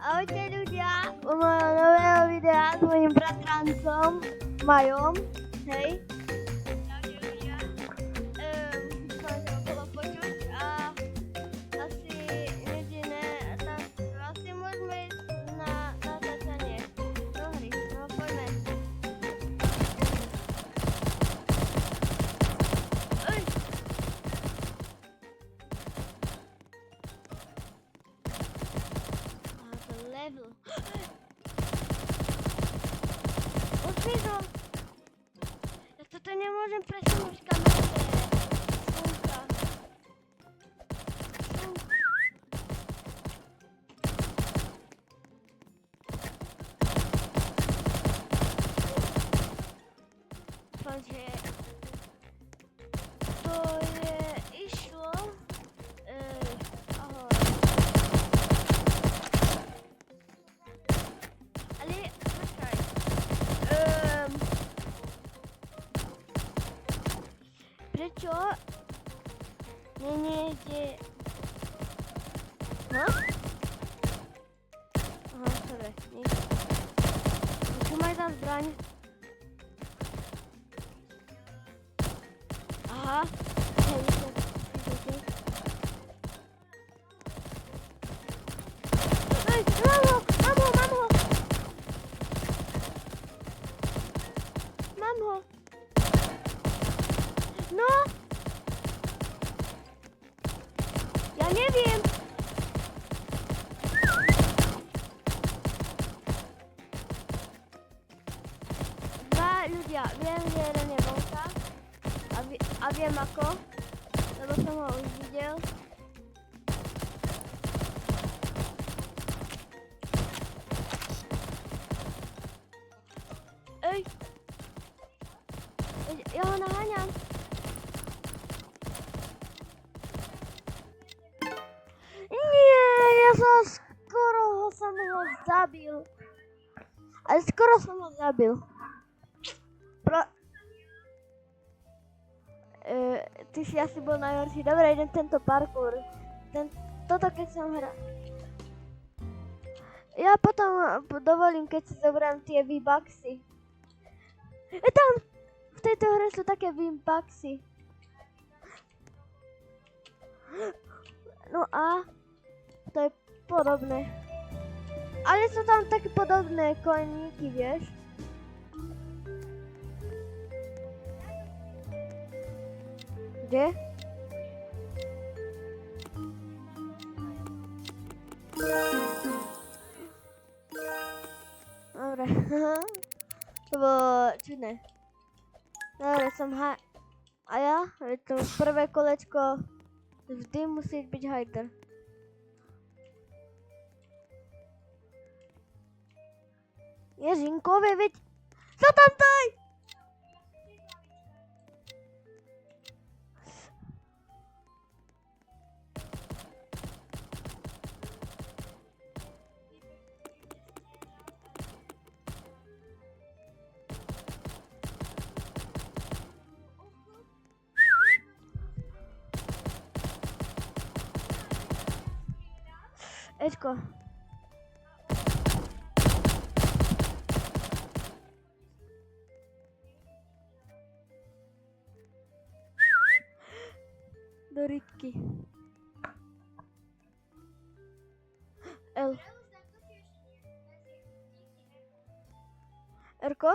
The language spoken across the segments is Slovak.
Ahojte ľudia, u mojho nového videa s mojím bratrancom Majom, hej. Ahojte ľudia. Dúfam, že ho bolo počuť a asi jediné, tak asi môžeme ísť na natáčanie do hry, no poďme. Level. Odvízol! Ja toto nemôžem presunúť kameru. Slnka. Takže to je išlo. Ahoj. Ale počkaj. Prečo nejde... No? Aha, dobre, nie. Čo máš za zbraň? Aha. Hej, mám ho! Mám ho! No! Ja neviem! Dva ľudia, viem, že jeden je vonka a viem ako, lebo som ho už videl. Ej! Ja ho naháňam. Nie, ja som som ho zabil. Ale skoro som ho zabil. Ty si asi bol najhorší. Dobre, idem tento parkour. Toto keď som hral. Ja potom dovolím, keď si zoberiem tie V-Bucksy. Tam! V tejto hre sú také V-Bucksy. No a to je podobné. Ale sú tam také podobné koníky, vieš? Kde? Dobre. To bolo čudné. Dobre, som a ja? To prvé kolečko vždy musí byť hiker. Ježinkové, veď... Co tam daj? Ečko. Do rybky. L. Erko?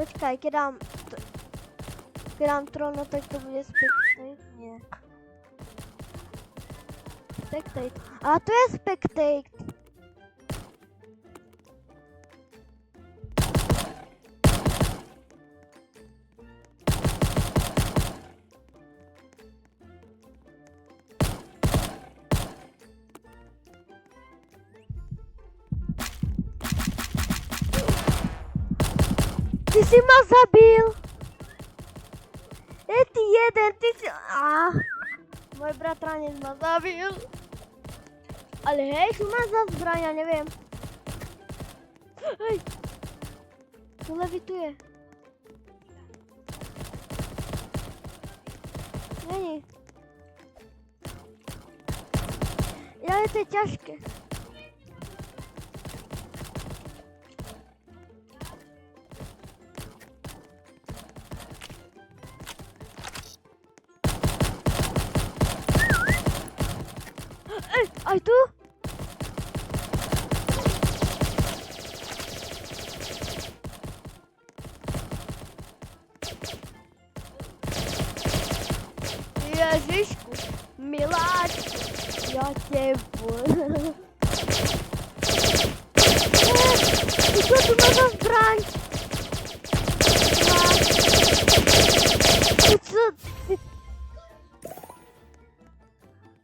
Počkaj, keď dám trono, tak to bude spectate? Nie. Spectate. A to je spectate. Ty si ma zabil! Ty jeden, ty si... Môj bratranec ma zabil. Ale hej, tu má za zbraň, ja neviem. Hej! Tu levituje. Není. Ale to je ťažké. Aj tu? Ježišku, miláčku, ja tebu. Čo tu má za zbraň? Co?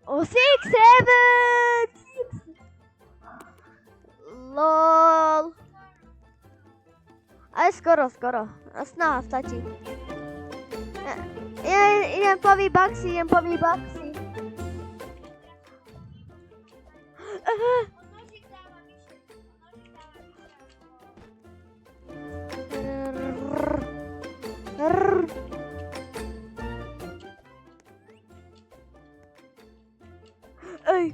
O, 6, 7! LOL. Ale skoro. Snaha stačí. Idem po výbaxy. Ej.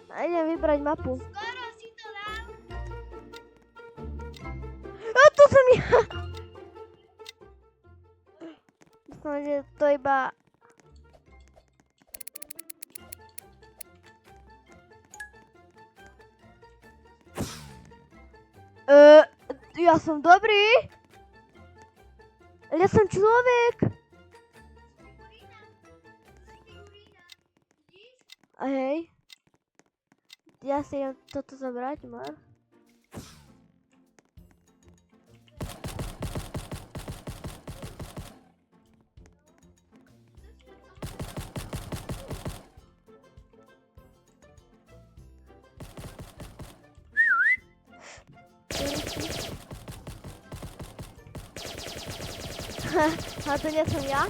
A idem vybrať mapu. Skoro si to dám. A tu som ja. Myslím, že to iba... Ja som dobrý. Ja som človek. A hej. Ja si idem toto zobrať, môj. A to nie som ja?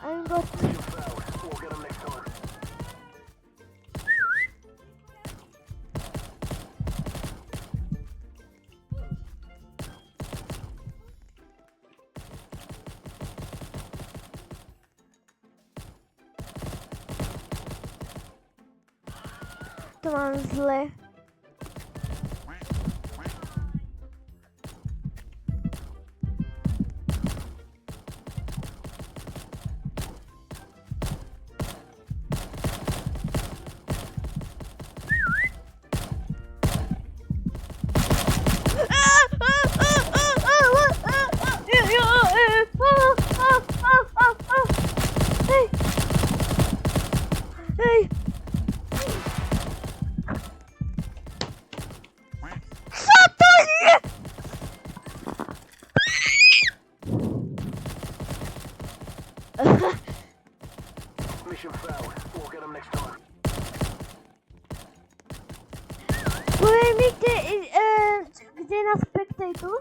I'm got... To mám zle. Hej! Co to je? Mission failed. We'll get them next time. Povej mi, kde je na Spectatu?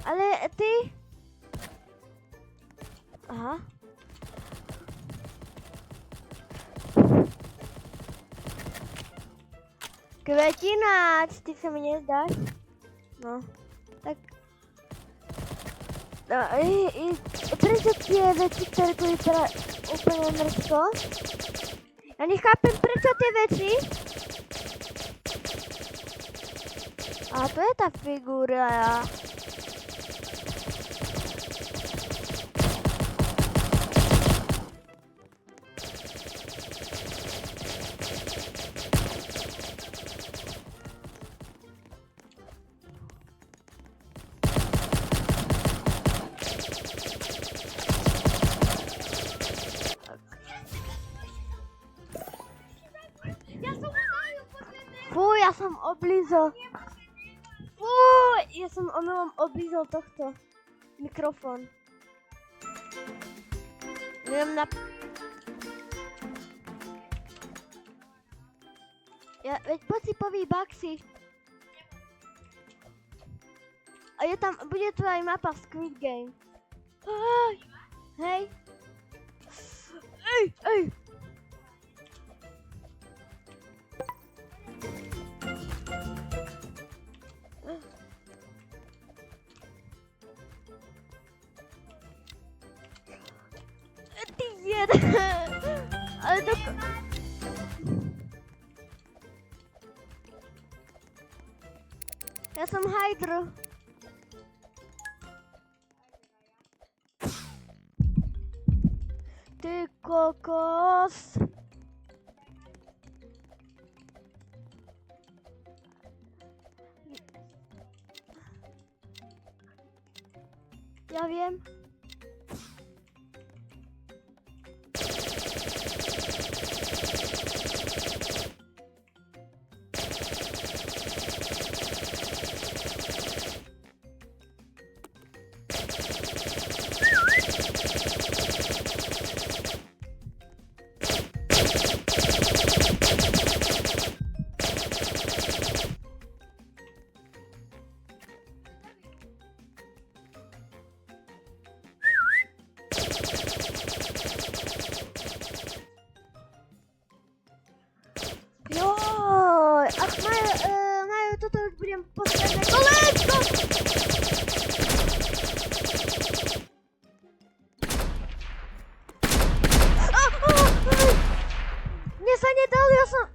Ale ty... Aha. Kvetináč, ty sa mi nezdáš? No, tak... No, prečo tie veci, ktoré tu vyzerá úplne mrzko? Ja nechápem, prečo tie veci? A to je tá figúra. Fú, ja som oblízol. Fú, ja som omylom oblízol tohto. Mikrofón. Idem na... Ja, veď poď si po výbaxy. A je tam, bude tu aj mapa Squid Game. Hej. Ej. Ty jeden. Ale to... Ja som Hydro. Ty kokos. Ja wiem. Joj, ach Majo, toto už budem posledné kolečko! Mne sa nedalo, ja som...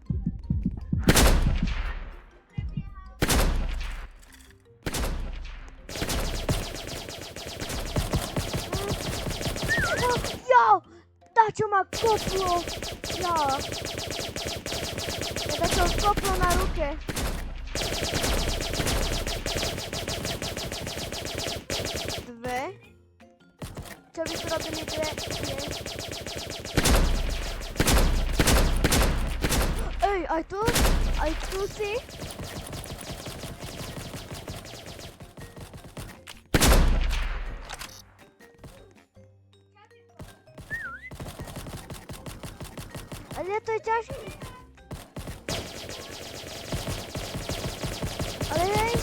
Jo, dačo ma koplo, ja. Ja dačo koplo na ruke. Dve. Čo by tu robili dve? Ej, aj tu? Aj tu si? Ale to je ťažké. Ale hej.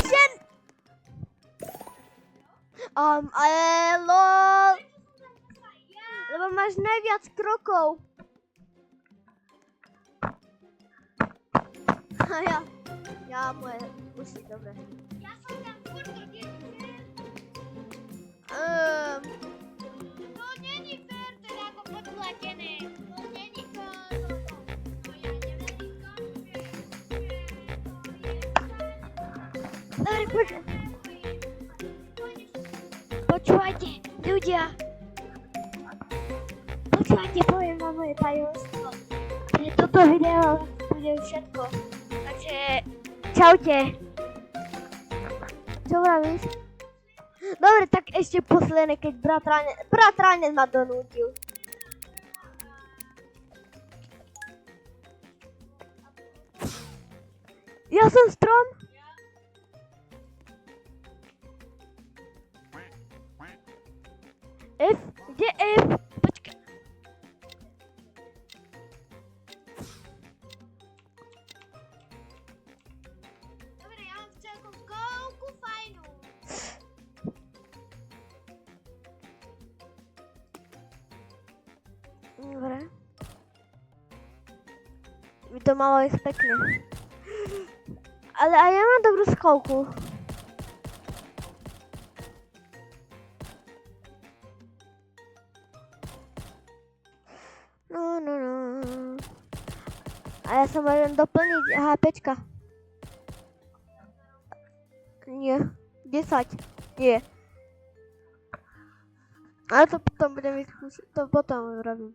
Žen! Ale lol. Lebo máš najviac krokov. A ja moje uši, dobre. Ja som tam furt do detské. To není fér, to je ako podplatené. To není fér. To ja neviem, Dobre, počúvajte, ľudia. Počúvajte, poviem vám moje tajomstvo. Pre toto video bude všetko. Takže, čaute. Čo vravíš? Dobre, tak ešte posledné, keď bratranec ma donútil. Ja som strom. F? Kde F? Počkaj. Dobre, ja mám celkom koľku fajnú. Dobre. By to malo ísť pekne. Ale aj ja mám dobrú skovku. No. A ja sa môžem doplniť HPčka. Nie. 10. Nie. Ale to potom budem vyskúšať. To potom robím.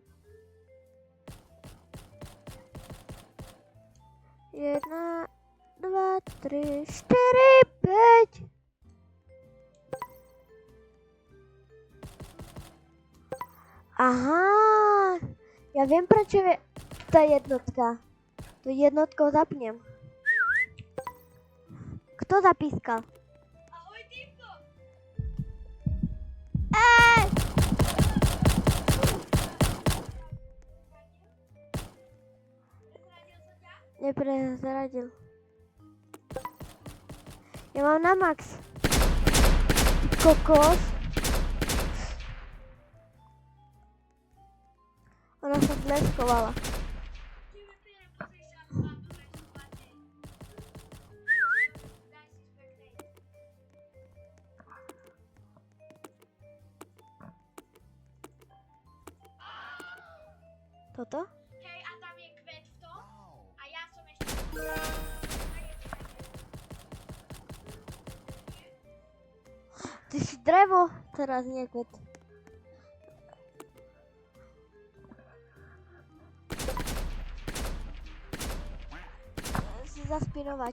1, 2, 3, 4, 5. Aha. Ja viem, prečo je tá jednotka. Tu jednotkou zapnem. Kto zapískal? Ahoj, Týmko. Zradil som ťa? Neprezradil. Ja mám na max. Kokos. Ona sa zleskovala. Ty vypíre, pozri sa, ako mám dobre schované. Daj si speknej. Toto? Hej, a tam je kvet v tom? A ja som ešte... Ty si drevo, teraz nie kvet. Si zaspinovať.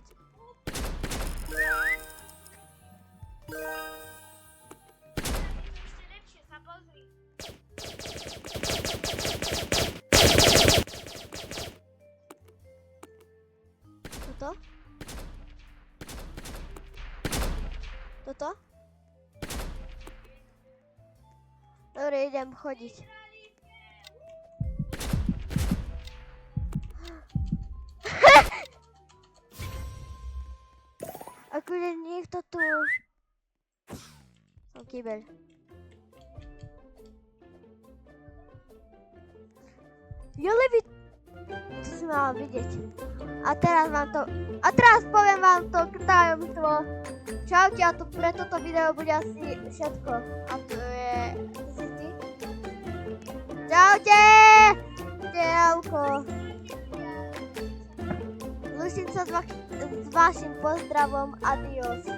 Ešte lepšie sa pozri. Toto? Toto? Dobre, idem chodiť. Akože niekto tu... Som kýbeľ. Jole, vy... To si mala vidieť. A teraz poviem vám to tajomstvo. Čaute, a to pre toto video bude asi všetko. A to je... To si ty? Čaute! Dielko. Lúčim sa s vašim pozdravom. Adios.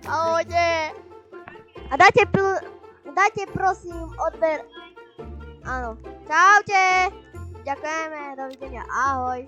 Ahojte. A dajte prosím odber. Áno. Čaute. Ďakujeme. Dovidenia. Ahoj.